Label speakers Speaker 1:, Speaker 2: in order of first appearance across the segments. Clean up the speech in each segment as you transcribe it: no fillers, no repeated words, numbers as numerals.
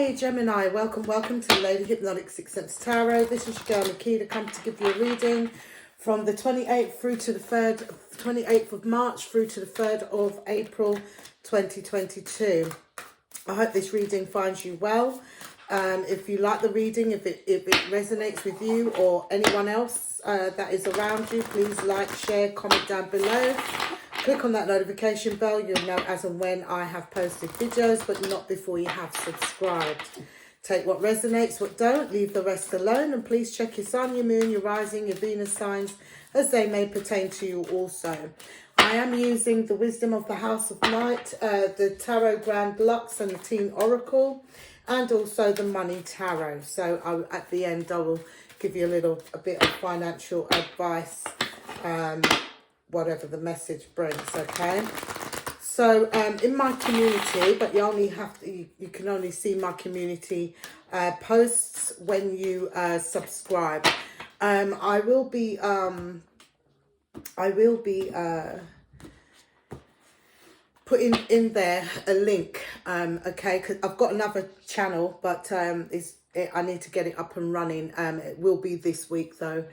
Speaker 1: Hey Gemini, welcome to Lady Hypnotic Six Sense Tarot. This is your girl Nikita, come to give you a reading from the 28th through to the 3rd, 28th of March through to the 3rd of April 2022. I hope this reading finds you well. If you like the reading, if it resonates with you or anyone else that is around you, please like, share, comment down below. Click on that notification bell. You'll know as and when I have posted videos, but not before you have subscribed. Take what resonates, what don't. Leave the rest alone. And please check your sun, your moon, your rising, your Venus signs, as they may pertain to you also. I am using the Wisdom of the House of Light, the Tarot Grand Lux and the Teen Oracle, and also the Money Tarot. So at the end, I will give you a bit of financial advice, whatever the message brings, okay? So in my community, but you only have to, you can only see my community posts when you subscribe. I will be putting in there a link, okay, because I've got another channel, but I need to get it up and running. It will be this week though,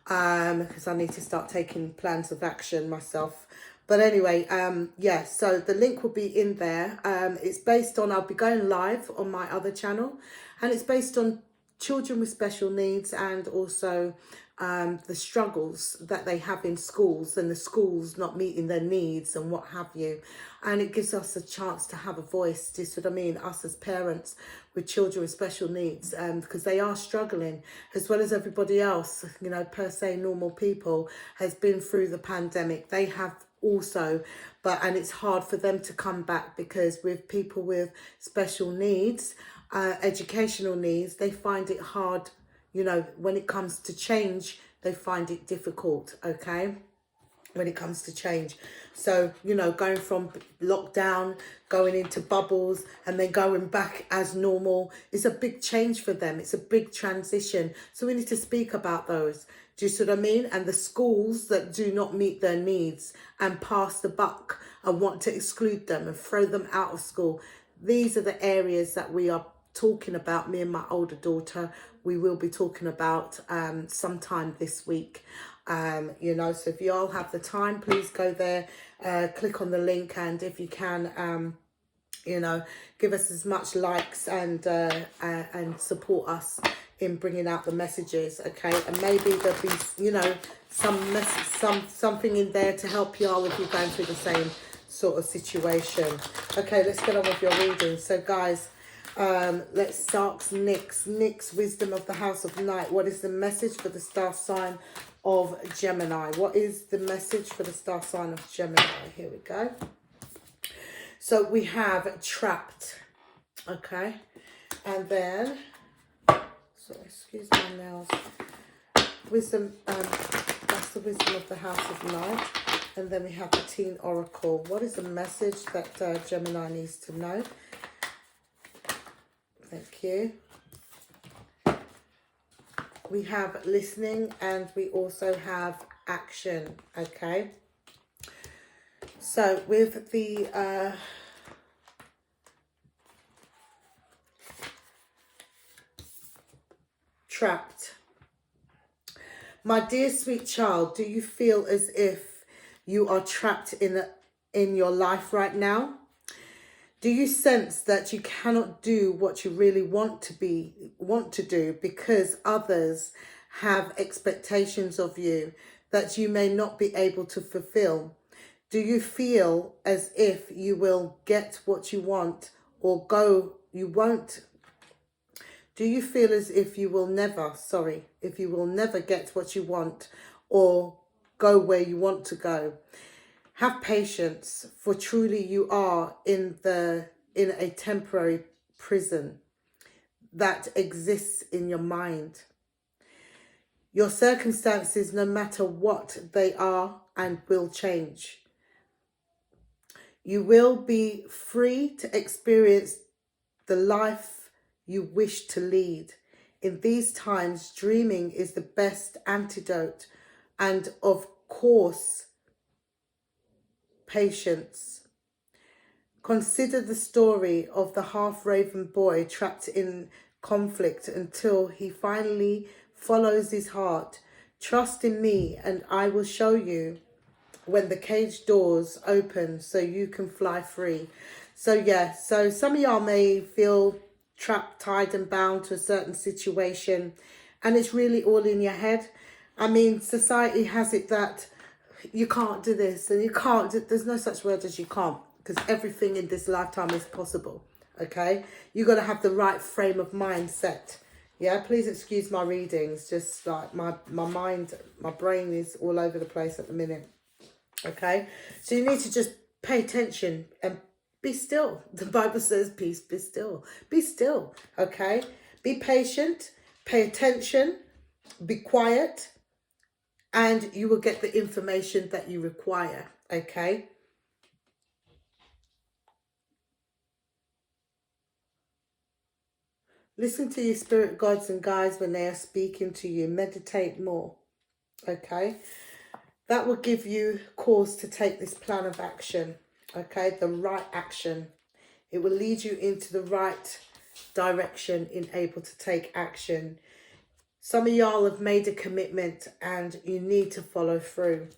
Speaker 1: because I need to start taking plans of action myself. But anyway, yeah, so the link will be in there. It's based on, I'll be going live on my other channel, and it's based on children with special needs and also the struggles that they have in schools and the schools not meeting their needs and what have you. And it gives us a chance to have a voice, do you see what I mean? Us as parents with children with special needs, because they are struggling as well as everybody else, you know, per se normal people has been through the pandemic. They have also, and it's hard for them to come back, because with people with special needs, educational needs, they find it hard, you know, when it comes to change, they find it difficult, okay, when it comes to change. So, you know, going from lockdown, going into bubbles, and then going back as normal is a big change for them. It's a big transition. So we need to speak about those. Do you see what I mean? And the schools that do not meet their needs and pass the buck and want to exclude them and throw them out of school. These are the areas that we are talking about. Me and my older daughter, we will be talking about sometime this week. You know, so if you all have the time, please go there, click on the link, and if you can, you know, give us as much likes and support us in bringing out the messages, okay? And maybe there'll be, you know, something in there to help you all if you're going through the same sort of situation. Okay, let's get on with your reading. So guys, let's start Nyx, Wisdom of the House of Night. What is the message for the star sign of Gemini? What is the message for the star sign of Gemini? Here we go. So we have trapped, okay, and then, so excuse my nails, wisdom, that's the Wisdom of the House of Night, and then we have the Teen Oracle. What is the message that Gemini needs to know? Thank you. We have listening, and we also have action, okay? So with the trapped. My dear sweet child, do you feel as if you are trapped in your life right now? Do you sense that you cannot do what you really want to do because others have expectations of you that you may not be able to fulfill? Do you feel as if you will get what you want or you won't? Do you feel as if you will never get what you want or go where you want to go? Have patience, for truly you are in a temporary prison that exists in your mind. Your circumstances, no matter what they are, and will change. You will be free to experience the life you wish to lead. In these times, dreaming is the best antidote, and of course, patience. Consider the story of the half-raven boy trapped in conflict until he finally follows his heart. Trust in me and I will show you when the cage doors open so you can fly free. So yeah, so some of y'all may feel trapped, tied and bound to a certain situation, and it's really all in your head. I mean, society has it that you can't do this and you can't do, there's no such word as you can't, because everything in this lifetime is possible. Okay, you got to have the right frame of mindset. Yeah, please excuse my readings, just like my mind, my brain is all over the place at the minute. Okay, so you need to just pay attention and be still. The Bible says, peace, be still. Be still, okay? Be patient, pay attention, be quiet, and you will get the information that you require, okay? Listen to your spirit guides and guides when they are speaking to you. Meditate more, okay? That will give you cause to take this plan of action, okay? The right action. It will lead you into the right direction in able to take action. Some of y'all have made a commitment and you need to follow through,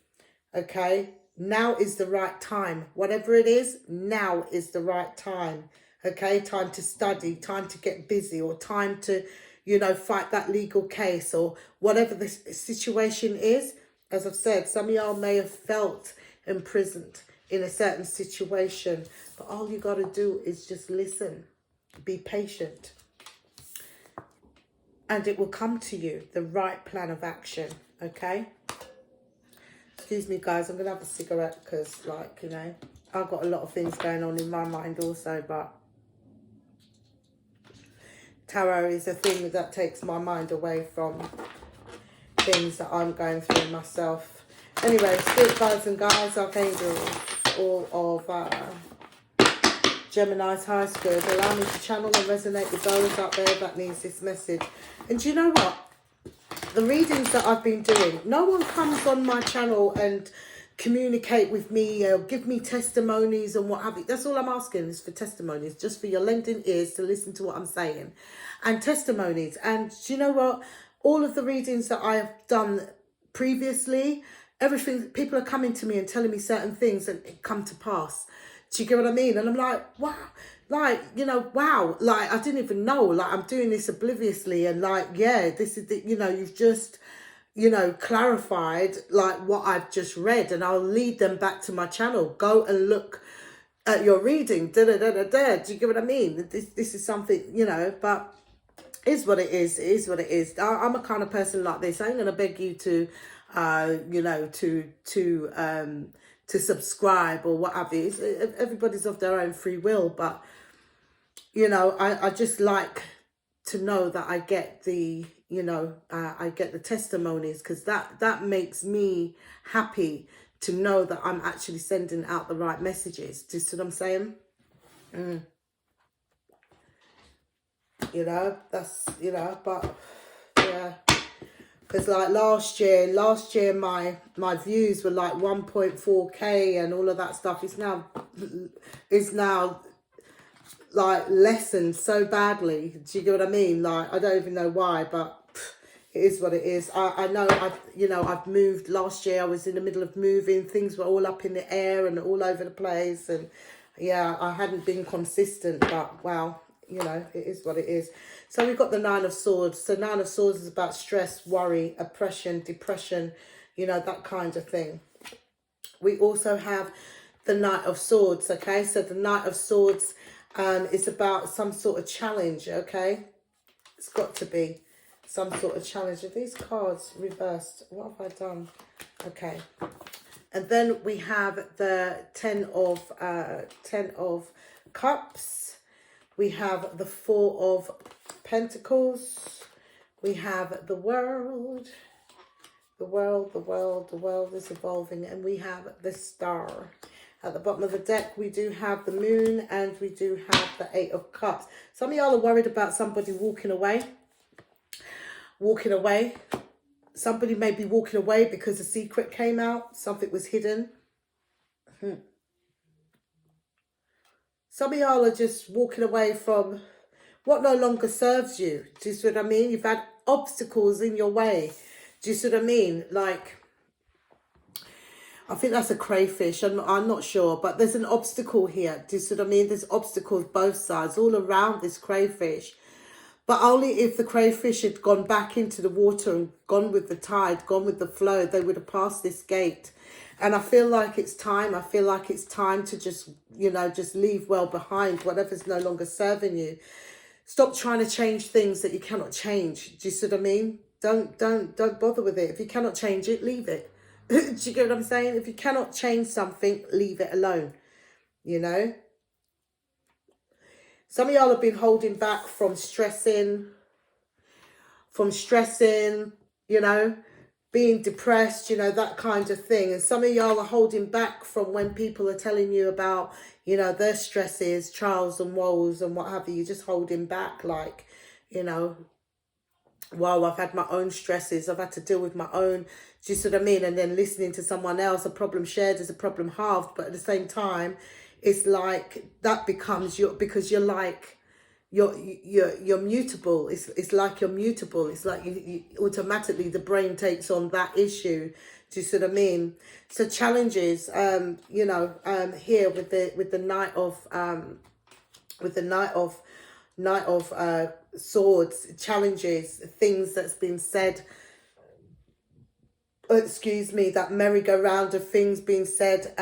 Speaker 1: okay? Now is the right time. Whatever it is, now is the right time, okay? Time to study, time to get busy, or time to, you know, fight that legal case, or whatever the situation is. As I've said, some of y'all may have felt imprisoned in a certain situation, but all you got to do is just listen, be patient, and it will come to you, the right plan of action, okay? Excuse me, guys, I'm going to have a cigarette because, like, you know, I've got a lot of things going on in my mind also, but tarot is a thing that takes my mind away from things that I'm going through myself. Anyway, spirit guides and guides, archangels, all of Gemini's high school, allow me to channel and resonate with those out there that needs this message. And do you know what? The readings that I've been doing, no one comes on my channel and communicate with me or give me testimonies and what have you. That's all I'm asking is for testimonies, just for your lending ears to listen to what I'm saying, and testimonies. And do you know what? All of the readings that I have done previously, everything, people are coming to me and telling me certain things and it come to pass. Do you get what I mean? And I'm like, wow, like, you know, wow, like, I didn't even know, like, I'm doing this obliviously, and like, yeah, this is the, you know, you've just, you know, clarified like what I've just read, and I'll lead them back to my channel. Go and look at your reading, do you get what I mean? This is something, you know, but is what it is. It is what it is. I'm a kind of person like this. I ain't gonna beg you to you know, to subscribe or what have you. Everybody's of their own free will, but you know, I just like to know that I get the, you know, I get the testimonies, because that makes me happy to know that I'm actually sending out the right messages. Do you see what I'm saying? You know, that's, you know, but yeah, because like last year my views were like 1.4k and all of that stuff. It's now like lessened so badly. Do you get what I mean? Like, I don't even know why, but it is what it is. I know I've moved. Last year I was in the middle of moving. Things were all up in the air and all over the place, and yeah, I hadn't been consistent, but wow, you know, it is what it is. So we've got the Nine of Swords. So Nine of Swords is about stress, worry, oppression, depression, you know, that kind of thing. We also have the Knight of Swords, okay? So the Knight of Swords is about some sort of challenge, okay? It's got to be some sort of challenge. Are these cards reversed? What have I done? Okay. And then we have the Ten of Cups. We have the Four of Pentacles. We have the World. The world is evolving. And we have the Star. At the bottom of the deck, we do have the Moon, and we do have the Eight of Cups. Some of y'all are worried about somebody walking away. Somebody may be walking away because a secret came out. Something was hidden. Some of y'all are just walking away from what no longer serves you. Do you see what I mean? You've had obstacles in your way. Do you see what I mean? Like, I think that's a crayfish. I'm not sure, but there's an obstacle here. Do you see what I mean? There's obstacles both sides, all around this crayfish. But only if the crayfish had gone back into the water and gone with the tide, gone with the flow, they would have passed this gate. And I feel like it's time. I feel like it's time to just, you know, just leave well behind whatever's no longer serving you. Stop trying to change things that you cannot change. Do you see what I mean? Don't bother with it. If you cannot change it, leave it. Do you get what I'm saying? If you cannot change something, leave it alone. You know? Some of y'all have been holding back from stressing, you know, being depressed, you know, that kind of thing. And some of y'all are holding back from when people are telling you about, you know, their stresses, trials and woes and what have you. You're just holding back, like, you know, well, I've had my own stresses. I've had to deal with my own, do you see what I mean? And then listening to someone else, a problem shared is a problem halved. But at the same time, it's like that becomes your, because you're like, you're mutable. It's like you're mutable. It's like you automatically the brain takes on that issue. Do you see what I mean? So challenges, you know, here with the Knight of Swords, challenges, things that's been said, excuse me, that merry-go-round of things being said.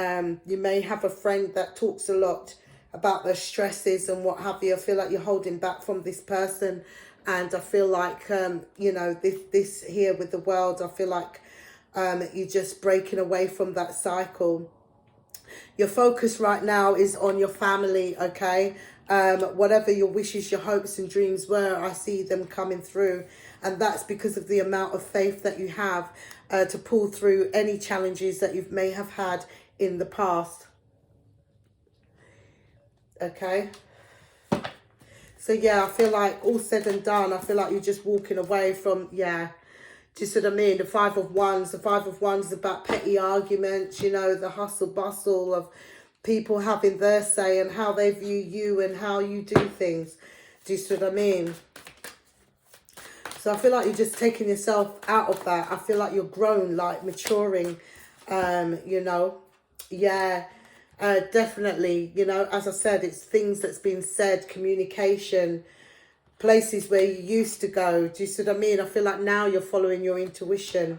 Speaker 1: You may have a friend that talks a lot about their stresses and what have you. I feel like you're holding back from this person, and I feel like you know, this here with the world, I feel like you're just breaking away from that cycle. Your focus right now is on your family, okay? Whatever your wishes, your hopes and dreams were, I see them coming through. And that's because of the amount of faith that you have to pull through any challenges that you may have had in the past. Okay? So yeah, I feel like all said and done, I feel like you're just walking away from, yeah, do you see what I mean? The Five of Wands is about petty arguments, you know, the hustle bustle of people having their say and how they view you and how you do things. Do you see what I mean? So I feel like you're just taking yourself out of that. I feel like you're grown, like maturing, you know. Yeah, definitely. You know, as I said, it's things that's been said, communication, places where you used to go. Do you see what I mean? I feel like now you're following your intuition,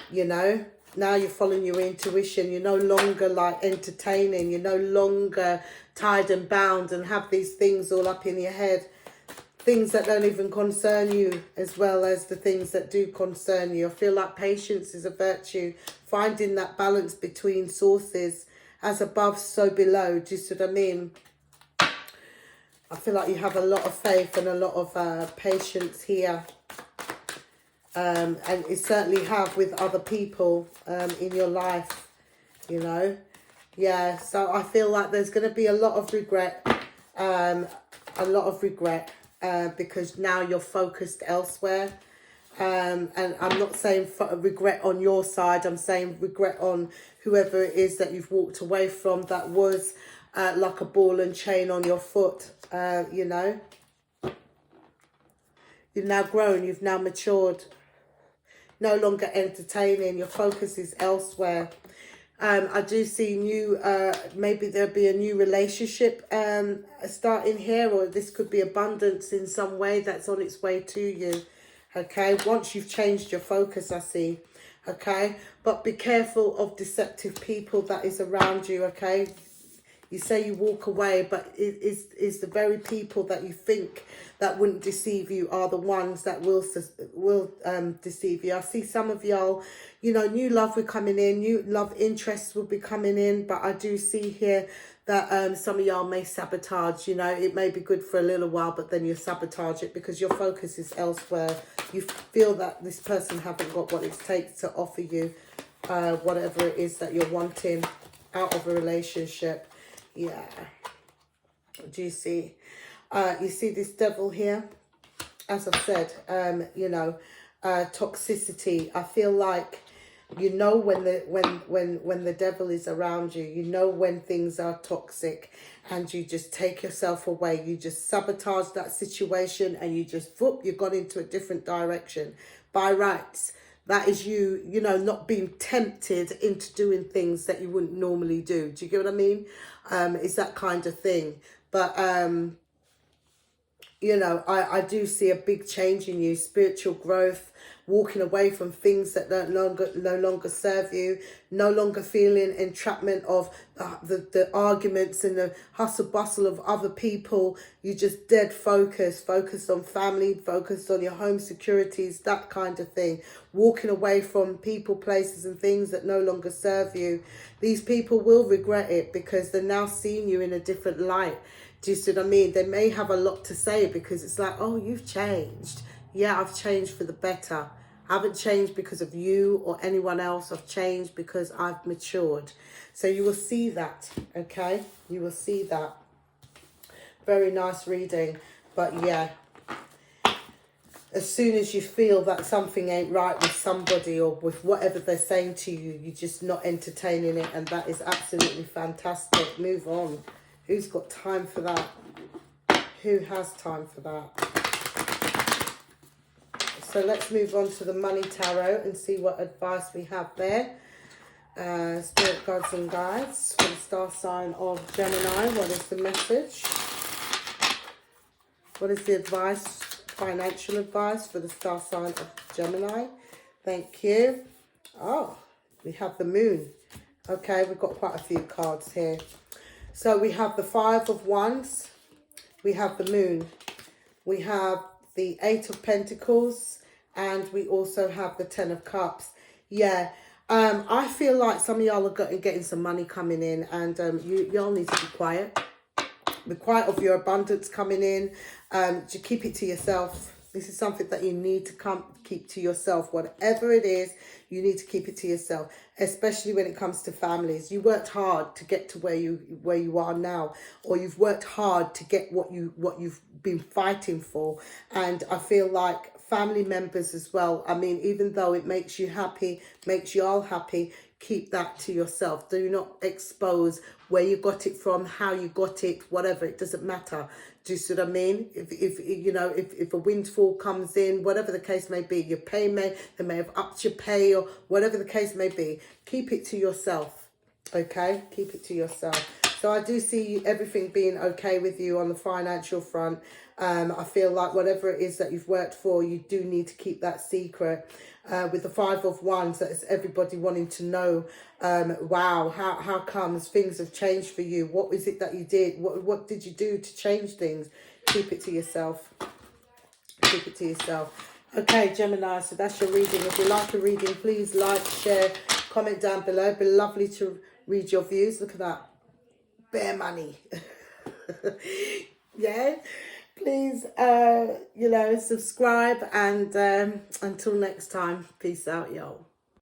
Speaker 1: you know. Now you're following your intuition. You're no longer like entertaining. You're no longer tied and bound and have these things all up in your head. Things that don't even concern you as well as the things that do concern you. I feel like patience is a virtue. Finding that balance between sources, as above, so below. Do you see what I mean? I feel like you have a lot of faith and a lot of patience here. And you certainly have with other people in your life, you know. Yeah, so I feel like there's going to be a lot of regret. Because now you're focused elsewhere. And I'm not saying regret on your side. I'm saying regret on whoever it is that you've walked away from that was like a ball and chain on your foot, you know. You've now grown. You've now matured. No longer entertaining. Your focus is elsewhere. I do see new, maybe there'll be a new relationship starting here, or this could be abundance in some way that's on its way to you. Okay, once you've changed your focus, I see. Okay, but be careful of deceptive people that is around you. Okay, you say you walk away, but it is the very people that you think that wouldn't deceive you are the ones that will deceive you. I see some of y'all, you know, new love will be coming in, new love interests will be coming in, but I do see here that some of y'all may sabotage. You know, it may be good for a little while, but then you sabotage it because your focus is elsewhere. You feel that this person haven't got what it takes to offer you whatever it is that you're wanting out of a relationship. Yeah. Do you see? You see this devil here? As I said, you know, toxicity. I feel like you know when the devil is around you. You know when things are toxic, and you just take yourself away. You just sabotage that situation and you just, whoop, you've gone into a different direction. By rights, that is you, you know, not being tempted into doing things that you wouldn't normally do. Do you get what I mean? It's that kind of thing. But, you know, I do see a big change in you, spiritual growth, walking away from things that no longer serve you, no longer feeling entrapment of the arguments and the hustle bustle of other people. You just dead focused on family, focused on your home securities, that kind of thing. Walking away from people, places and things that no longer serve you. These people will regret it because they're now seeing you in a different light. Do you see what I mean? They may have a lot to say because it's like, oh, you've changed. Yeah, I've changed for the better. I haven't changed because of you or anyone else. I've changed because I've matured. So you will see that, okay? You will see that. Very nice reading. But yeah, as soon as you feel that something ain't right with somebody or with whatever they're saying to you, you're just not entertaining it. And that is absolutely fantastic. Move on. Who's got time for that? Who has time for that? So let's move on to the Money Tarot and see what advice we have there. Spirit Guides and Guides for the star sign of Gemini. What is the message? What is the advice, financial advice for the star sign of Gemini? Thank you. Oh, we have the Moon. Okay, we've got quite a few cards here. So we have the Five of Wands, we have the Moon, we have the Eight of Pentacles, and we also have the Ten of Cups. Yeah, I feel like some of y'all are getting some money coming in, and y'all need to be quiet. Be quiet of your abundance coming in. To keep it to yourself. This is something that you need to keep to yourself. Whatever it is, you need to keep it to yourself, especially when it comes to families. You worked hard to get to where you are now, or you've worked hard to get what you've been fighting for. And I feel like family members as well. I mean, even though it makes you happy, makes you all happy, keep that to yourself. Do not expose where you got it from, how you got it, whatever. It doesn't matter. Do you see what I mean? If a windfall comes in, whatever the case may be, your pay they may have upped your pay or whatever the case may be, keep it to yourself. Okay? Keep it to yourself. So I do see everything being okay with you on the financial front. I feel like whatever it is that you've worked for, you do need to keep that secret. With the Five of Wands, that's everybody wanting to know, wow, how comes things have changed for you? What is it that you did? What did you do to change things? Keep it to yourself. Keep it to yourself. Okay, Gemini, so that's your reading. If you like a reading, please like, share, comment down below. It'd be lovely to read your views. Look at that. Bare money. Yeah. Please, subscribe, and until next time, peace out, y'all.